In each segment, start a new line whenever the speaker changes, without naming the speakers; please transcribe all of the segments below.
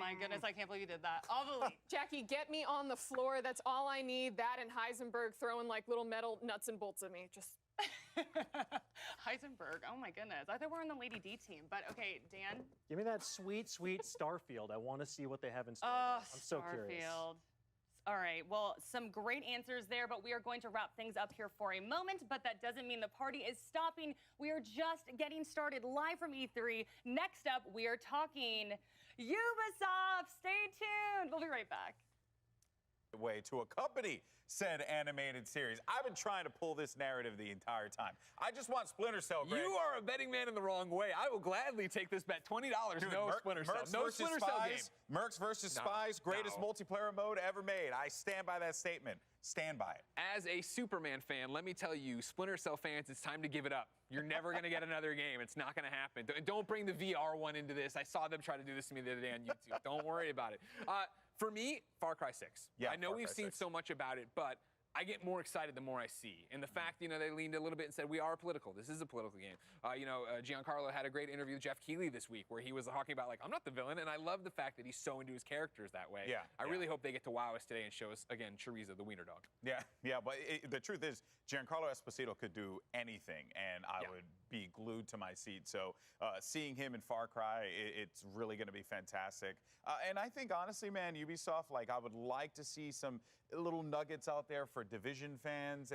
my goodness, I can't believe you did that. I'll believe.
Jackie, get me on the floor. That's all I need. That and Heisenberg throwing like little metal nuts and bolts at me. Just.
Heisenberg, oh my goodness. I thought we were on the Lady D team, but okay, Dan.
Give me that sweet, sweet Starfield. I want to see what they have in store. I'm so curious.
Starfield. All right, well, some great answers there, but we are going to wrap things up here for a moment, but that doesn't mean the party is stopping. We are just getting started live from E3. Next up, we are talking Ubisoft. Stay tuned. We'll be right back.
Way to accompany said animated series. I've been trying to pull this narrative the entire time. I just want Splinter Cell, Greg.
You are a betting man in the wrong way. I will gladly take this bet. $20,
Dude,
no Splinter Cell.
Mercs
No
versus
Splinter Cell game.
Spies. Mercs versus Spies, greatest multiplayer mode ever made. I stand by that statement. Stand by it.
As a Superman fan, let me tell you, Splinter Cell fans, it's time to give it up. You're never going to get another game. It's not going to happen. Don't bring the VR one into this. I saw them try to do this to me the other day on YouTube. Don't worry about it. For me, Far Cry 6.
Yeah,
I know
Far
we've
Cry
seen
6.
so much about it, but I get more excited the more I see. And the fact, they leaned a little bit and said, we are political. This is a political game. Giancarlo had a great interview with Jeff Keighley this week where he was talking about, like, I'm not the villain. And I love the fact that he's so into his characters that way.
Yeah.
I really hope they get to wow us today and show us, again, Chorizo, the wiener dog.
Yeah, but the truth is, Giancarlo Esposito could do anything, and I would be glued to my seat. So seeing him in Far Cry, it's really going to be fantastic. And I think, honestly, man, Ubisoft, like, I would like to see some little nuggets out there for Division fans.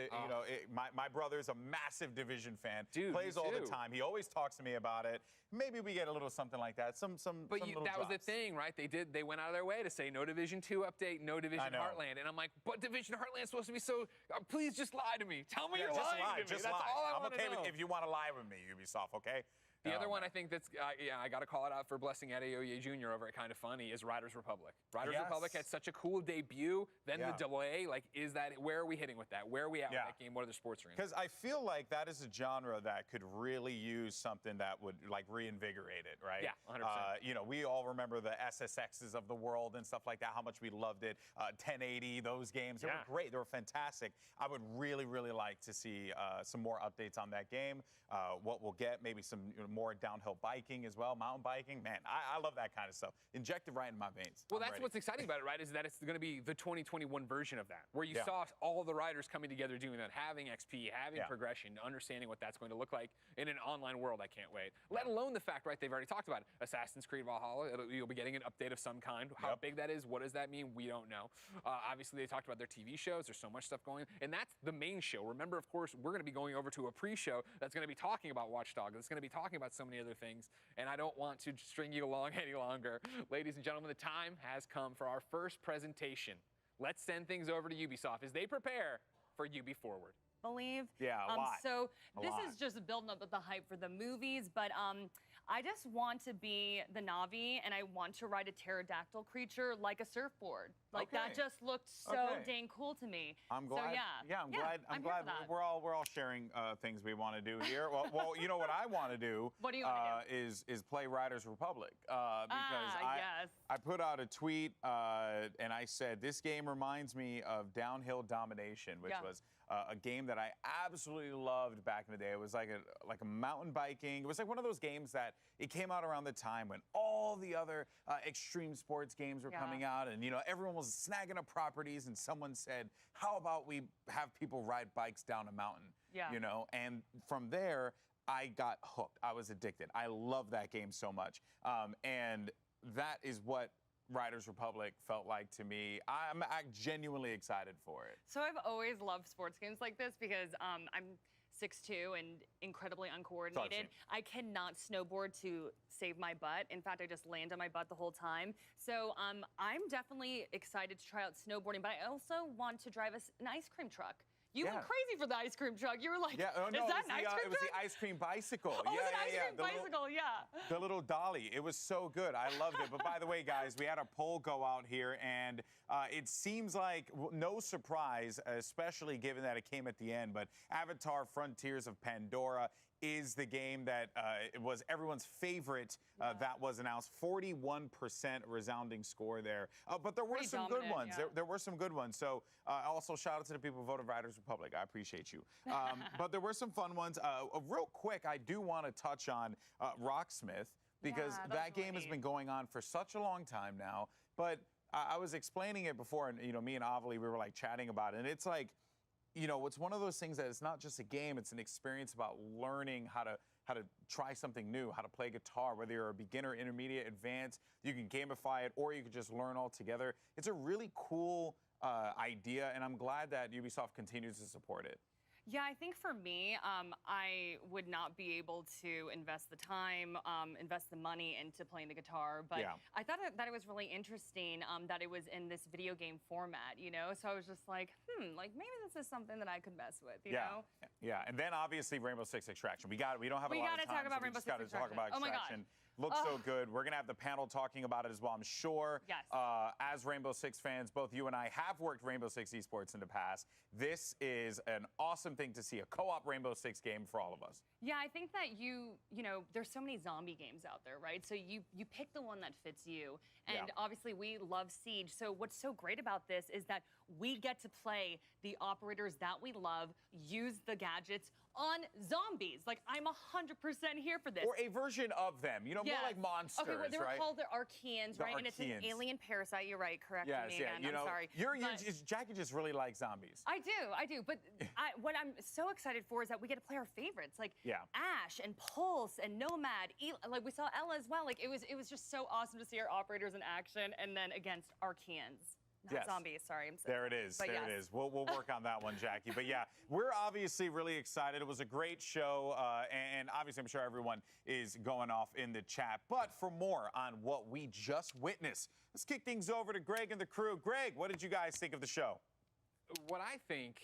My brother's a massive Division fan.
Dude,
plays
me
all the
too.
time. He always talks to me about it. Maybe we get a little something like that.
But that was the thing, right? They went out of their way to say no Division 2 update, no Division Heartland. And I'm like, but Division Heartland's supposed to be so. Please just lie to me. Tell me you're lying to me. That's all I want to know.
I'm okay if you want to lie with me, Ubisoft. Okay.
The other one I think that's, I got to call it out for blessing Adeoye Jr. over at Kind of Funny is Riders Republic. Riders Republic had such a cool debut, then the delay. Like, where are we hitting with that? Where are we at with that game? What other sports are in?
Because I feel like that is a genre that could really use something that would, like, reinvigorate it, right?
Yeah, 100%.
We all remember the SSXs of the world and stuff like that, how much we loved it. 1080, those games, they were great. They were fantastic. I would really, really like to see some more updates on that game. What we'll get, maybe some more downhill biking as well, mountain biking. Man, I love that kind of stuff. Injected right in my veins.
Well, that's what's exciting about it, right, is that it's going to be the 2021 version of that, where you saw all the riders coming together doing that, having XP, having progression, understanding what that's going to look like in an online world. I can't wait. Let alone the fact, right, they've already talked about it. Assassin's Creed Valhalla, you'll be getting an update of some kind. How big that is, what does that mean, we don't know. Obviously, they talked about their TV shows. There's so much stuff going on. And that's the main show. Remember, of course, we're going to be going over to a pre-show that's going to be talking about Watch Dogs. That's going to be talking about so many other things, and I don't want to string you along any longer. Ladies and gentlemen, the time has come for our first presentation. Let's send things over to Ubisoft as they prepare for Ubi Forward.
Believe.
Yeah, a lot.
So
A
this
lot.
is just building up the hype for the movies, but I just want to be the Na'vi, and I want to ride a pterodactyl creature like a surfboard. Like that just looked so dang cool to me.
I'm glad.
So,
I'm glad. I'm glad we're all sharing things we want to do here. Well, you know what I want to do?
What do you want to do?
Is play Riders Republic because I put out a tweet and I said this game reminds me of Downhill Domination, which was a game that I absolutely loved back in the day. It was like a mountain biking. It was like one of those games that it came out around the time when all the other extreme sports games were coming out, and everyone was snagging up properties, and someone said, "How about we have people ride bikes down a mountain?" And from there, I got hooked. I was addicted. I love that game so much, and that is what Riders Republic felt like to me. I'm genuinely excited for it.
So I've always loved sports games like this because I'm 6'2" and incredibly uncoordinated. I cannot snowboard to save my butt. In fact, I just land on my butt the whole time. So I'm definitely excited to try out snowboarding, but I also want to drive an ice cream truck. You went crazy for the ice cream truck. You were like, is that an ice cream truck?
It was the ice cream bicycle.
Oh, it was an ice cream bicycle,
The little dolly. It was so good. I loved it. But by the way, guys, we had a poll go out here, and it seems like no surprise, especially given that it came at the end, but Avatar Frontiers of Pandora is the game that it was everyone's favorite that was announced. 41% resounding score there. But there were some good ones. There were some good ones. So also shout out to the people who voted Riders Republic. I appreciate you. But there were some fun ones. Real quick, I do want to touch on Rocksmith, because
Yeah,
that game has been going on for such a long time now. But I was explaining it before, and me and Avali, we were like chatting about it, and it's like, it's one of those things that it's not just a game; it's an experience about learning how to try something new, how to play guitar, whether you're a beginner, intermediate, advanced. You can gamify it, or you can just learn all together. It's a really cool idea, and I'm glad that Ubisoft continues to support it.
Yeah, I think for me, I would not be able to invest the time, invest the money into playing the guitar. But I thought that it was really interesting that it was in this video game format, So I was just like, like maybe this is something that I could mess with, you know?
Yeah, and then obviously Rainbow Six Extraction. We don't have a lot of time.
Talk about
so we
Rainbow
just
Six
got to talk about
Extraction.
Extraction. Looks so good. We're going to have the panel talking about it as well, I'm sure.
Yes.
As Rainbow Six fans, both you and I have worked Rainbow Six Esports in the past. This is an awesome thing to see, a co-op Rainbow Six game for all of us.
Yeah, I think that there's so many zombie games out there, right? So you pick the one that fits you. And obviously we love Siege. So what's so great about this is that we get to play the operators that we love, use the gadgets on zombies. Like, I'm 100% here for this.
Or a version of them, more like monsters,
okay, well, they were
right?
called the Archeans, right?
Archeans.
And it's an alien parasite. You're right. Correct me again. I'm sorry.
Jackie just really likes zombies.
I do. But what I'm so excited for is that we get to play our favorites, like Ash and Pulse and Nomad. Like we saw Ella as well. Like it was just so awesome to see our operators in action, and then against Archeans. Not zombies, sorry.
There it is. There it is. We'll work on that one, Jackie. But yeah, we're obviously really excited. It was a great show, and obviously I'm sure everyone is going off in the chat. But for more on what we just witnessed, let's kick things over to Greg and the crew. Greg, what did you guys think of the show?
What I think,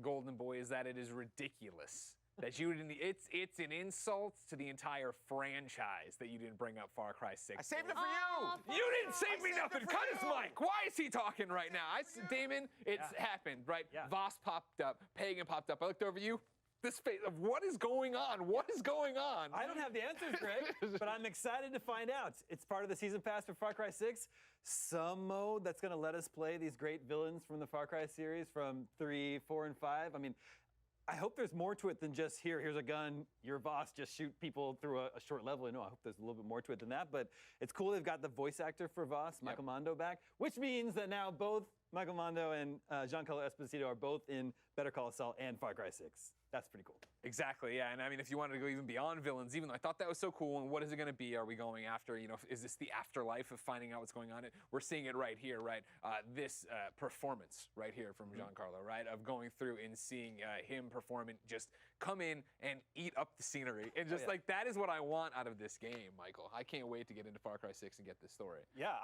Golden Boy, is that it is ridiculous that you didn't. It's an insult to the entire franchise that you didn't bring up Far Cry 6.
I saved it for you.
You didn't save me nothing. Cut his mic. Why is he talking right now? Damon, it's happened, right?
Yeah.
Voss popped up. Pagan popped up. I looked over you. This face of what is going on? What is going on?
I don't have the answers, Greg, but I'm excited to find out. It's part of the season pass for Far Cry 6. Some mode that's going to let us play these great villains from the Far Cry series from 3, 4, and 5. I mean, I hope there's more to it than just here's a gun, you're Voss, just shoot people through a short level. I hope there's a little bit more to it than that, but it's cool they've got the voice actor for Voss, Michael Mando, back, which means that now both Michael Mando and Giancarlo Esposito are both in Better Call Saul and Far Cry 6. That's pretty cool.
Exactly, yeah. And I mean, if you wanted to go even beyond villains, even though I thought that was so cool, and what is it going to be? Are we going after, is this the afterlife of finding out what's going on? We're seeing it right here, right? This performance right here from Giancarlo, right? Of going through and seeing him perform and just come in and eat up the scenery. And just like, that is what I want out of this game, Michael. I can't wait to get into Far Cry 6 and get this story.
Yeah,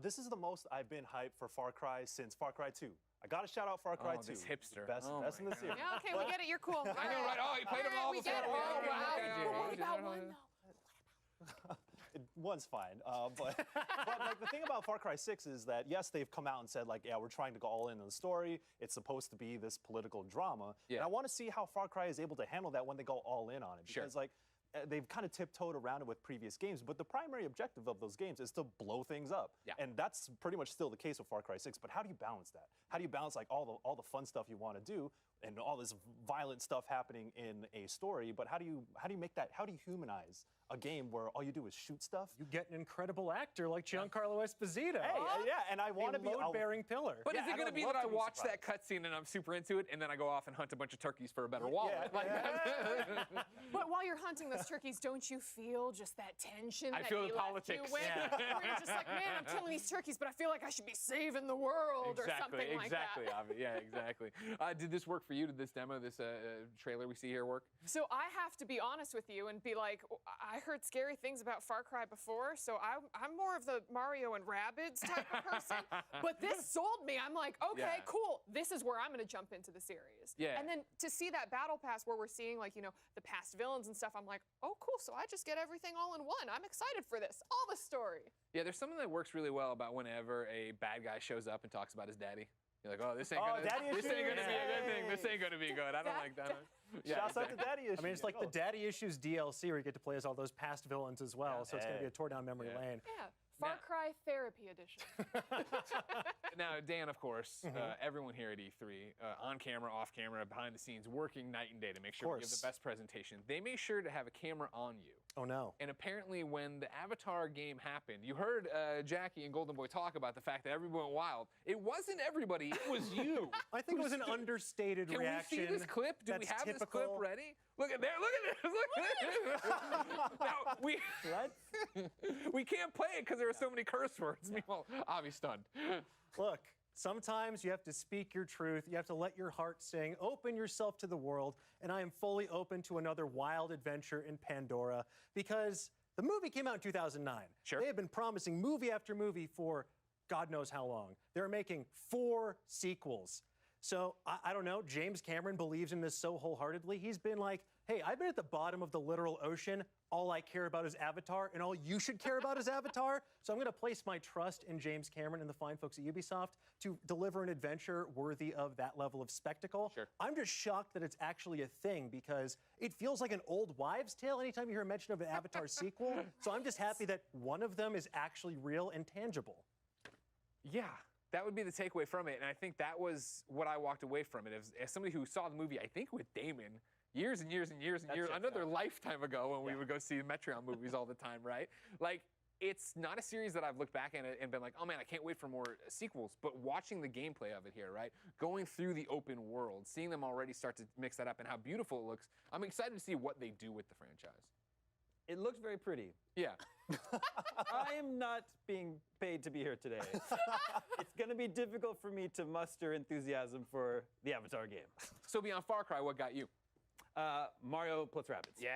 this is the most I've been hyped for Far Cry since Far Cry 2. I got to shout out Far Cry 2.
This hipster.
Best in the series.
Yeah, okay, we get it. You're cool.
I know, right? Oh, you played them all
we
before.
get it. Oh, wow. What about one, though?
One's fine, but like the thing about Far Cry 6 is that yes, they've come out and said like, yeah, we're trying to go all in on the story. It's supposed to be this political drama, and I want to see how Far Cry is able to handle that when they go all in on it, because like they've kind of tiptoed around it with previous games, but the primary objective of those games is to blow things up, and that's pretty much still the case with Far Cry 6. But how do you balance that? How do you balance like all the fun stuff you want to do and all this violent stuff happening in a story? But how do you make that? How do you humanize a game where all you do is shoot stuff?
You get an incredible actor like Giancarlo Esposito.
Hey, and I want to be
a load-bearing pillar.
But is it going to be that I watch that cutscene and I'm super into it, and then I go off and hunt a bunch of turkeys for a better wallet?
But while you're hunting those turkeys, don't you feel just that tension?
I feel the politics.
Where you're just like, man, I'm killing these turkeys, but I feel like I should be saving the world or something like that.
Exactly, Avi. Yeah, exactly. Did this work for you? Did this demo, this trailer we see here work?
So I have to be honest with you and be like, I heard scary things about Far Cry before, so I'm more of the Mario and Rabbids type of person. But this sold me. I'm like, okay, cool. This is where I'm going to jump into the series.
Yeah.
And then to see that battle pass where we're seeing like, the past villains and stuff, I'm like, oh, cool. So I just get everything all in one. I'm excited for this. All the story.
Yeah, there's something that works really well about whenever a bad guy shows up and talks about his daddy. You're like, oh, this ain't gonna be a good thing. This ain't gonna be good. I don't like that.
Shouts out to Daddy Issues.
I mean, it's like the Daddy Issues DLC where you get to play as all those past villains as well, so it's going to be a tour down memory lane.
Yeah, Far Cry Therapy Edition.
Now, Dan, of course, everyone here at E3, on camera, off camera, behind the scenes, working night and day to make sure we give the best presentation. They make sure to have a camera on you.
Oh, no.
And apparently when the Avatar game happened, you heard Jackie and Golden Boy talk about the fact that everyone went wild. It wasn't everybody, it was you.
I think it was an understated reaction.
Can we see this clip? Do we have this clip ready? Look at there, look at this, look at this. Now, we can't play it because there are so many curse words. Meanwhile, Avi's stunned.
Look, sometimes you have to speak your truth. You have to let your heart sing. Open yourself to the world. And I am fully open to another wild adventure in Pandora because the movie came out in 2009.
Sure.
They have been promising movie after movie for God knows how long. They're making 4 sequels. So I don't know, James Cameron believes in this so wholeheartedly. He's been like, hey, I've been at the bottom of the literal ocean. All I care about is Avatar, and all you should care about is Avatar. So I'm gonna place my trust in James Cameron and the fine folks at Ubisoft to deliver an adventure worthy of that level of spectacle.
Sure.
I'm just shocked that it's actually a thing because it feels like an old wives' tale anytime you hear a mention of an Avatar sequel. So I'm just happy that one of them is actually real and tangible.
Yeah. That would be the takeaway from it, and I think that was what I walked away from it. As somebody who saw the movie, I think with Damon, years and years and years and years, another lifetime ago when we would go see Metreon movies all the time, right? Like, it's not a series that I've looked back at and been like, oh man, I can't wait for more sequels, but watching the gameplay of it here, right? Going through the open world, seeing them already start to mix that up and how beautiful it looks, I'm excited to see what they do with the franchise.
It looks very pretty.
Yeah.
I am not being paid to be here today. It's going to be difficult for me to muster enthusiasm for the Avatar game.
So beyond Far Cry, what got you?
Mario plus Rabbids.
Yeah.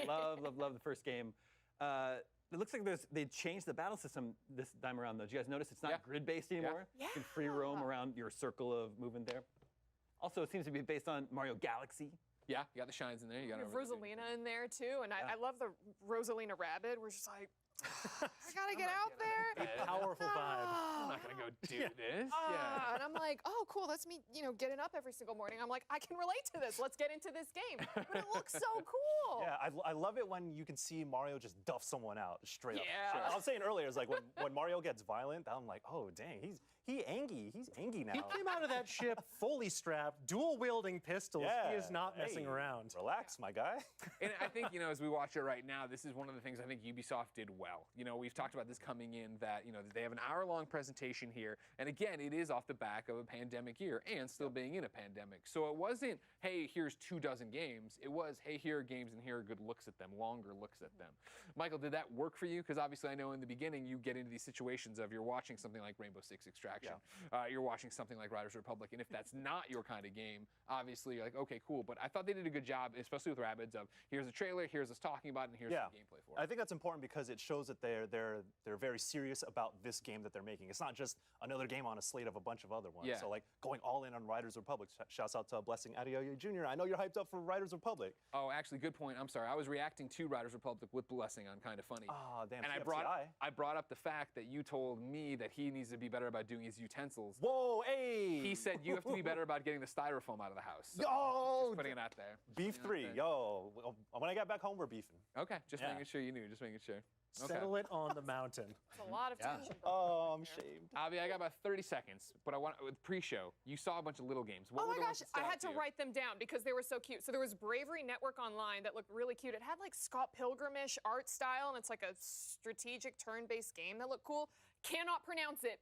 Love the first game. It looks like they changed the battle system this time around, though. Did you guys notice it's not grid-based anymore?
Yeah.
You can free roam around your circle of movement there. Also, it seems to be based on Mario Galaxy.
Yeah, you got the shines in there. You got
Rosalina in there too, and I love the Rosalina Rabbit. We're just like, I gotta get out there.
A powerful vibe.
I'm not gonna go do this.
And I'm like, oh, cool. That's me, getting up every single morning. I'm like, I can relate to this. Let's get into this game. But it looks so cool.
Yeah, I love it when you can see Mario just duff someone out straight up.
Yeah.
I was saying earlier, it's like when Mario gets violent, I'm like, oh dang, he's angry now.
He came out of that ship fully strapped, dual-wielding pistols.
Yeah.
He is not messing around.
Relax, my guy.
And I think, as we watch it right now, this is one of the things I think Ubisoft did well. We've talked about this coming in that, they have an hour-long presentation here. And again, it is off the back of a pandemic year and still being in a pandemic. So it wasn't, hey, here's 24 games. It was, hey, here are games and here are good looks at them, longer looks at them. Michael, did that work for you? Because obviously I know in the beginning you get into these situations of you're watching something like Rainbow Six Extraction. You're watching something like Riders Republic. And if that's not your kind of game, obviously you're like, okay, cool. But I thought they did a good job, especially with Rabbids, of here's a trailer, here's us talking about it, and here's the gameplay for it.
I think that's important because it shows that they're very serious about this game that they're making. It's not just another game on a slate of a bunch of other ones.
Yeah.
So like going all in on Riders Republic. Shouts out to Blessing Adeoye Jr. I know you're hyped up for Riders Republic.
Oh, actually, good point. I'm sorry. I was reacting to Riders Republic with Blessing on Kind of Funny.
Oh, damn.
And I brought up the fact that you told me that he needs to be better about doing his utensils.
Whoa, hey!
He said you have to be better about getting the styrofoam out of the house. So
Yo!
just putting it out there.
Beef 3. Yo, when I get back home, we're beefing.
Okay, just making sure you knew. Just making sure. Okay.
Settle it on the mountain.
It's a lot of tension.
Oh, I'm shamed.
Avi, I got about 30 seconds, but I want with pre-show. You saw a bunch of little games. What
Oh
were
my
the ones
gosh,
that stood
I
out
had to
you?
write them down because they were so cute. So there was Bravery Network Online that looked really cute. It had like Scott Pilgrim-ish art style, and it's like a strategic turn-based game that looked cool. Cannot pronounce it.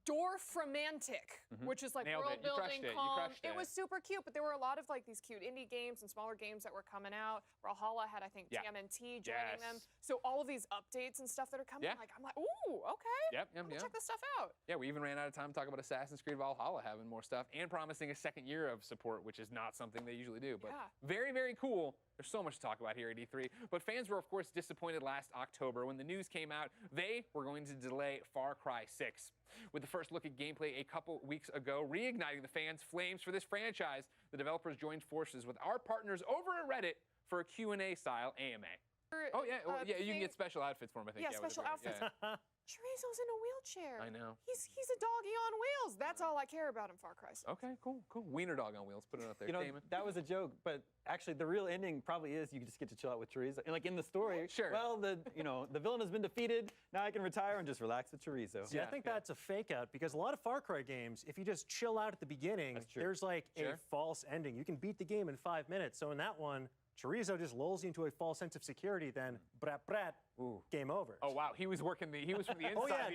Dorfromantic, which is like
Nailed
world
it. You crushed
building,
it. You
calm.
crushed it.
It was super cute, but there were a lot of like these cute indie games and smaller games that were coming out. Brawlhalla had, I think, TMNT joining them. So all of these updates and stuff that are coming, I'm like, ooh, okay.
Yep.
I'm gonna check this stuff out.
Yeah, we even ran out of time talking about Assassin's Creed Valhalla having more stuff and promising a second year of support, which is not something they usually do. But very, very cool. There's so much to talk about here at E3. But fans were, of course, disappointed last October when the news came out they were going to delay Far Cry 6. With the first look at gameplay a couple weeks ago, reigniting the fans' flames for this franchise, the developers joined forces with our partners over at Reddit for a Q&A style AMA. Oh, yeah, you can get special outfits for him, I think.
Yeah, special outfits. Chorizo's in a wheelchair.
I know.
He's a doggy on wheels. That's all I care about in Far Cry 6.
Okay, cool. Wiener dog on wheels. Put it up there. Damon.
That was a joke, but actually the real ending probably is you just get to chill out with Chorizo. And like in the story,
sure.
Well, the villain has been defeated. Now I can retire and just relax with Chorizo.
See, I think that's a fake out because a lot of Far Cry games, if you just chill out at the beginning, there's like a false ending. You can beat the game in 5 minutes. So in that one, Chorizo just lulls you into a false sense of security, then brat brat, game over.
Oh wow, he was from the inside the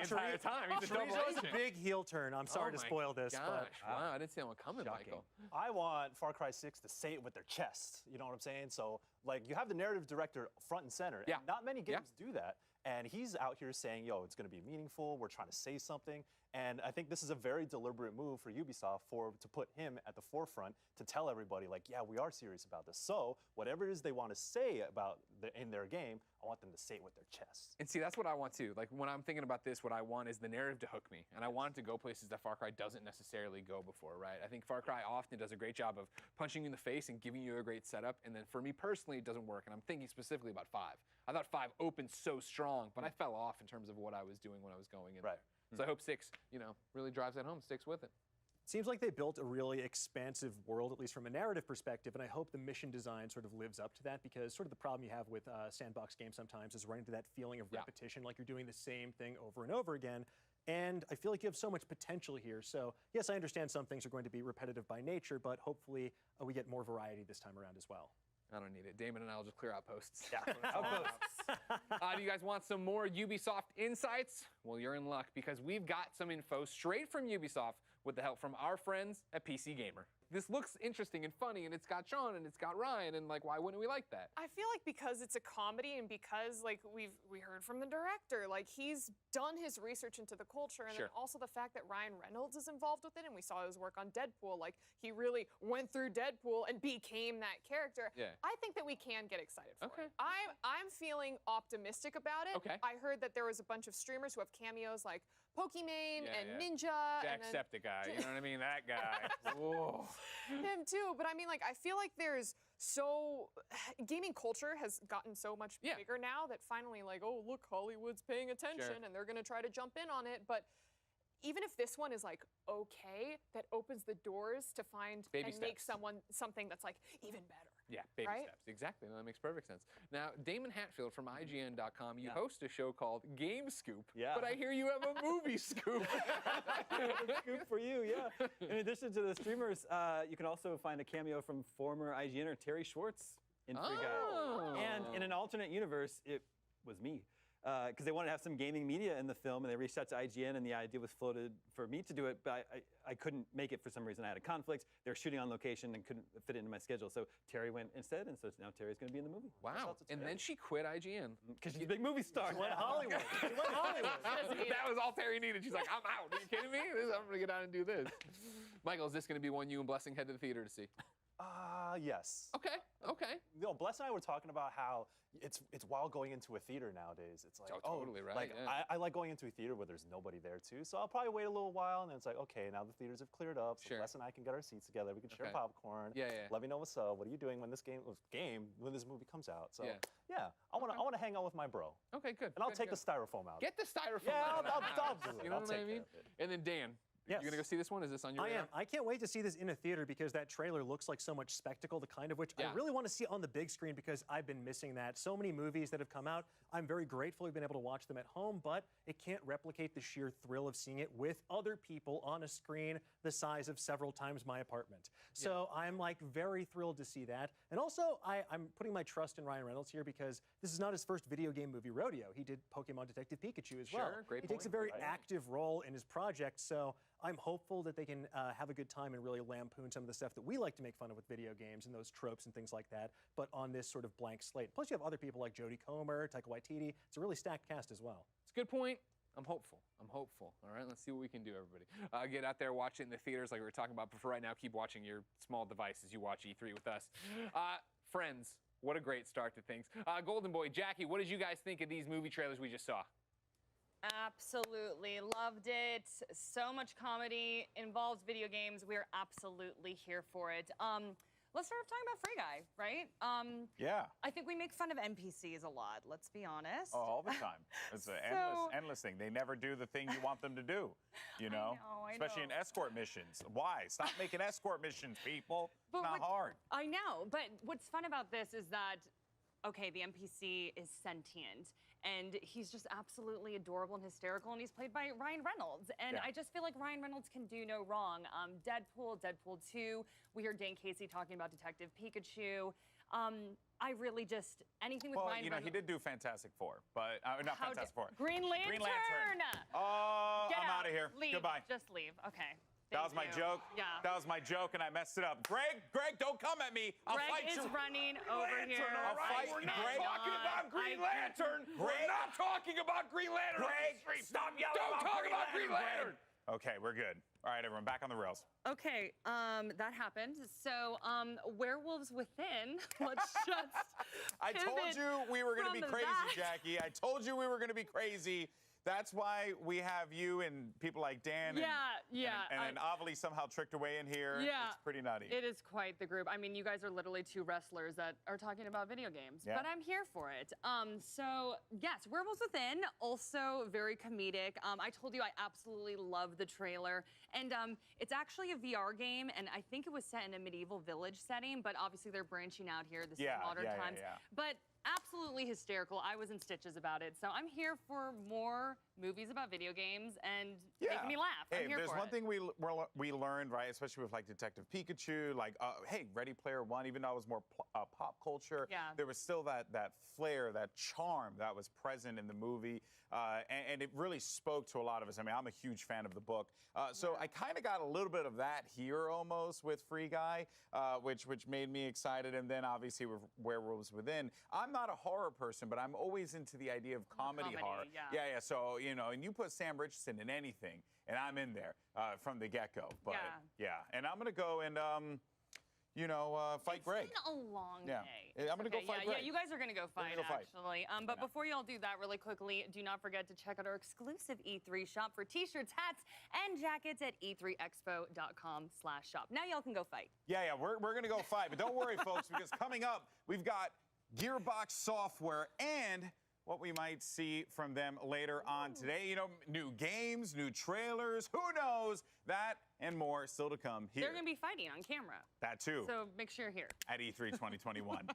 entire time. He's a double
Chorizo's
agent.
a big heel turn. I'm sorry to spoil this,
gosh,
but
wow, I didn't see that one coming,
Shocking.
Michael.
I want Far Cry 6 to say it with their chest. You know what I'm saying? So, like, you have the narrative director front and center.
Yeah.
And not many games do that. And he's out here saying, yo, it's going to be meaningful. We're trying to say something. And I think this is a very deliberate move for Ubisoft to put him at the forefront to tell everybody, like, yeah, we are serious about this. So whatever it is they want to say about in their game, I want them to say it with their chest.
And see, that's what I want too. Like when I'm thinking about this, what I want is the narrative to hook me. And I want it to go places that Far Cry doesn't necessarily go before, right? I think Far Cry often does a great job of punching you in the face and giving you a great setup. And then for me personally, it doesn't work. And I'm thinking specifically about 5. I thought 5 opened so strong, but I fell off in terms of what I was doing when I was going in there. So I hope 6, really drives that home, sticks with it.
Seems like they built a really expansive world, at least from a narrative perspective, and I hope the mission design sort of lives up to that, because sort of the problem you have with sandbox games sometimes is running into that feeling of repetition, like you're doing the same thing over and over again. And I feel like you have so much potential here. So yes, I understand some things are going to be repetitive by nature, but hopefully we get more variety this time around as well.
I don't need it. Damon and I will just clear out posts.
Yeah,
Do you guys want some more Ubisoft insights? Well, you're in luck because we've got some info straight from Ubisoft with the help from our friends at PC Gamer. This looks interesting and funny, and it's got Sean and it's got Ryan, and like, why wouldn't we like that?
I feel like because it's a comedy and because like we heard from the director, like he's done his research into the culture, and then also the fact that Ryan Reynolds is involved with it, and we saw his work on Deadpool. Like he really went through Deadpool and became that character.
Yeah.
I think that we can get excited for
Okay.
it. I'm feeling optimistic about it.
Okay.
I heard that there was a bunch of streamers who have cameos like Pokimane and Ninja.
Jacksepticeye, you know what I mean? That guy. Whoa.
Him too, but I mean, like, I feel like gaming culture has gotten so much bigger now that finally, like, oh, look, Hollywood's paying attention and they're gonna try to jump in on it. But even if this one is like okay, that opens the doors to find and make something that's like even better.
Yeah, baby steps. Exactly. No, that makes perfect sense. Now, Damon Hatfield from IGN.com, you host a show called Game Scoop.
Yeah.
But I hear you have a movie scoop.
Scoop for you, yeah. In addition to the streamers, you can also find a cameo from former IGNer Terry Schwartz in Free Guy. And in an alternate universe, it was me. Because they wanted to have some gaming media in the film, and they reached out to IGN, and the idea was floated for me to do it, but I couldn't make it for some reason. I had a conflict. They were shooting on location and couldn't fit it into my schedule. So Terry went instead, and so now Terry's going to be in the movie.
Wow. And then she quit IGN.
Because she's a big movie star.
She went Hollywood. She went Hollywood.
That was all Terry needed. She's like, I'm out. Are you kidding me? I'm going to get out and do this. Michael, is this going to be one you and Blessing head to the theater to see?
Yes.
Okay.
You know, Bless and I were talking about how it's wild going into a theater nowadays. It's like,
totally right.
Like I like going into a theater where there's nobody there too. So I'll probably wait a little while, and then it's like, okay, now the theaters have cleared up. So Bless and I can get our seats together. We can share popcorn.
Yeah.
Let me know what's up. What are you doing when this when this movie comes out? So I want to hang out with my bro.
Okay, good.
And I'll take the styrofoam out.
Get the styrofoam out.
I'll do it.
You know
I'll
what I
take
mean?
care of it.
And then Dan.
Yes.
You gonna go see this one? Is this on your radar?
I am. I can't wait to see this in a theater because that trailer looks like so much spectacle, the kind of which I really want to see on the big screen because I've been missing that. So many movies that have come out, I'm very grateful we've been able to watch them at home, but it can't replicate the sheer thrill of seeing it with other people on a screen the size of several times my apartment. So I'm like very thrilled to see that. And also, I'm putting my trust in Ryan Reynolds here because this is not his first video game movie rodeo. He did Pokemon Detective Pikachu as well.
Great
He takes a very active role in his project, so I'm hopeful that they can have a good time and really lampoon some of the stuff that we like to make fun of with video games and those tropes and things like that, but on this sort of blank slate. Plus, you have other people like Jodie Comer, Taika Waititi. It's a really stacked cast as well.
It's a good point. I'm hopeful. All right, let's see what we can do, everybody. Get out there, watch it in the theaters like we were talking about. But for right now, keep watching your small device as you watch E3 with us. Friends, what a great start to things. Golden Boy, Jackie, what did you guys think of these movie trailers we just saw?
Absolutely loved it. So much comedy, involves video games. We're absolutely here for it. Let's start off talking about Free Guy, right?
Yeah.
I think we make fun of NPCs a lot, let's be honest.
Oh, all the time. It's an endless thing. They never do the thing you want them to do, you know?
I
Especially in escort missions. Why? Stop making escort missions, people. It's not hard.
I know, but what's fun about this is that, okay, the NPC is sentient, and he's just absolutely adorable and hysterical, and he's played by Ryan Reynolds. And I just feel like Ryan Reynolds can do no wrong. Deadpool, Deadpool 2, we hear Dane Casey talking about Detective Pikachu. I really just anything with Ryan.
Well, you know, he did do Fantastic Four, but not Fantastic Four.
Green Lantern.
Green Lantern. Oh, I'm out of here.
Leave.
Goodbye.
Just leave. Okay.
That was my joke.
Yeah.
That was my joke, and I messed it up. Greg, don't come at me. I'll fight you.
Greg is running over here.
I'll fight
We're not
Greg.
talking about Green Lantern. We're not talking about Green Lantern.
Greg, stop yelling.
Don't talk about Green Lantern.
Okay, we're good. All right, everyone, back on the rails.
Okay, that happened. So, Werewolves Within. Let's just.
I told you we were going to be crazy, Jackie. I told you we were going to be crazy. That's why we have you and people like Dan. And then Avali somehow tricked her way in here.
Yeah.
It's pretty nutty.
It is quite the group. I mean, you guys are literally two wrestlers that are talking about video games, but I'm here for it. So yes, Werewolves Within, also very comedic. I told you I absolutely love the trailer, and it's actually a VR game, and I think it was set in a medieval village setting, but obviously they're branching out here. This is modern times. But absolutely hysterical. I was in stitches about it. So I'm here for more movies about video games and making me laugh.
Hey,
I'm here
there's
for
one
it.
thing we learned, right, especially with like Detective Pikachu, like, hey, Ready Player One, even though it was more pop culture, there was still that flair, that charm that was present in the movie. And it really spoke to a lot of us. I mean, I'm a huge fan of the book. So I kind of got a little bit of that here almost with Free Guy, which made me excited. And then obviously with Werewolves Within. I'm not a horror person, but I'm always into the idea of comedy horror. Yeah. So, you know, and you put Sam Richardson in anything, and I'm in there from the get-go. But and I'm going to go and, you know, fight Greg.
It's been a long day.
I'm going to go fight Greg.
Yeah, you guys are going to go fight,
go fight.
actually. But before you all do that really quickly, do not forget to check out our exclusive E3 shop for t-shirts, hats, and jackets at e3expo.com/shop. Now y'all can go fight.
Yeah, we're going to go fight. But don't worry, folks, because coming up, we've got Gearbox Software and what we might see from them later on today. You know, new games, new trailers, who knows? That and more still to come here.
They're going to be fighting on camera.
That too.
So make sure you're here.
At E3 2021.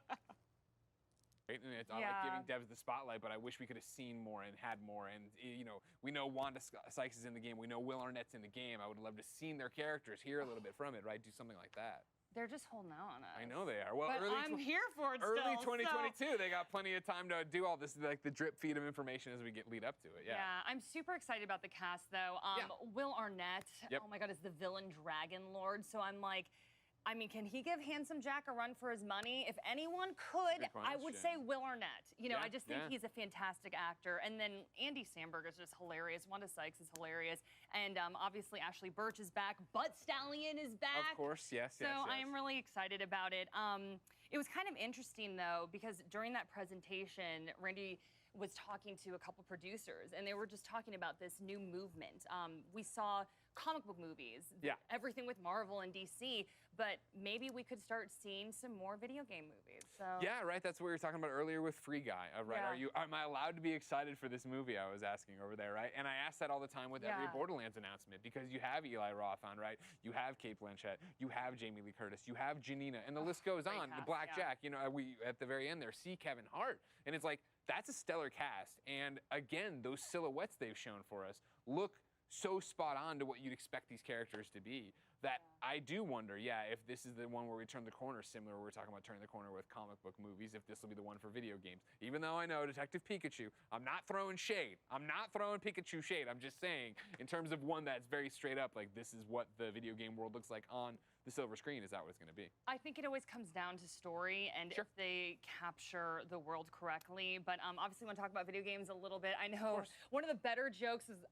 And I like giving devs the spotlight, but I wish we could have seen more and had more. And, you know, we know Wanda Sykes is in the game. We know Will Arnett's in the game. I would love to have seen their characters, hear a little bit from it, right? Do something like that.
They're just holding out on us.
I know they are. Well,
but I'm here for it
early
still.
2022, they got plenty of time to do all this, like the drip feed of information as we lead up to it. Yeah,
I'm super excited about the cast, though. Will Arnett, oh my God, is the villain Dragon Lord. So I'm like, I mean, can he give Handsome Jack a run for his money? If anyone could, I would say Will Arnett. You know, I just think he's a fantastic actor. And then Andy Samberg is just hilarious. Wanda Sykes is hilarious. And obviously Ashley Birch is back. Butt Stallion is back.
Of course, yes.
So I am really excited about it. It was kind of interesting, though, because during that presentation, Randy was talking to a couple producers, and they were just talking about this new movement. We saw comic book movies, everything with Marvel and DC, but maybe we could start seeing some more video game movies. So.
Yeah, right. That's what we were talking about earlier with Free Guy. Right? Am I allowed to be excited for this movie? I was asking over there, right? And I ask that all the time with every Borderlands announcement because you have Eli Roth on, right? You have Cate Blanchett, you have Jamie Lee Curtis, you have Janina, and the list goes on. The Blackjack, you know, we at the very end there see Kevin Hart, and it's like that's a stellar cast. And again, those silhouettes they've shown for us look so spot on to what you'd expect these characters to be that I do wonder, if this is the one where we turn the corner, similar where we're talking about turning the corner with comic book movies, if this will be the one for video games. Even though I know Detective Pikachu, I'm not throwing shade. I'm not throwing Pikachu shade. I'm just saying, in terms of one that's very straight up, like this is what the video game world looks like on the silver screen, is that what it's going to be? I think it always comes down to story and if they capture the world correctly. But obviously, we want to talk about video games a little bit. I know one of the better jokes is